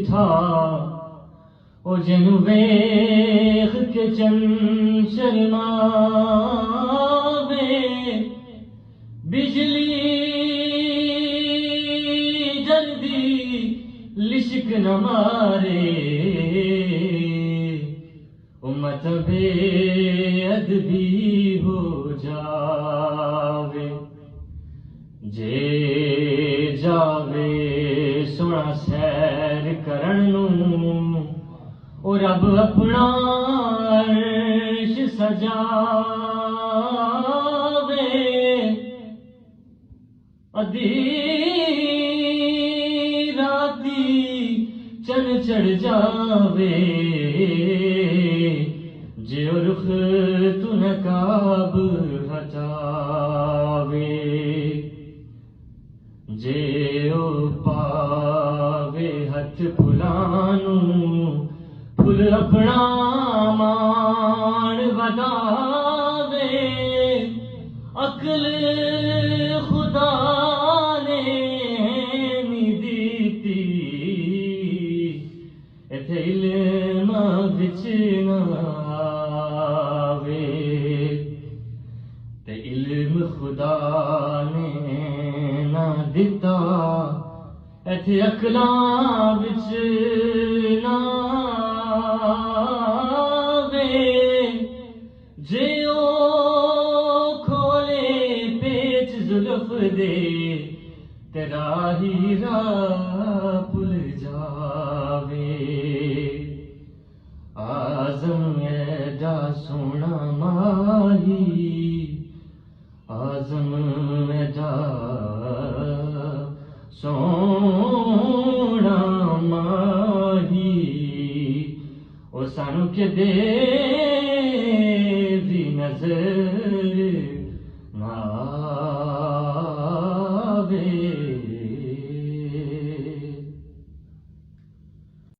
ڈٹھا او جنوں ویکھ کے چن شرماوے بجلی جلدی لشک نہ مارے امت بے ادبی ہو جاوے جے جاوے سونا سیر کرن نوں او رب اپنا عرش سجاوے ادھی راتی چن چڑھ جاوے جے رخ تو نقاب ہٹاوے جے او پاوے ہتھ پھلانوں پھل اپنا مان وداوے عقل خدا نے نہیں دیتی ایتھے علم وچ نہ آوے تے علم خدا نے نہ دتا ایتھے عقلاں وچ نہ آوے جے او کھولے پیچ زلف دے تے راہی راہ بھل جاوے آزم ایڈا سونا ماہی آزم ایڈا سونا ماہی او سانو کہ دے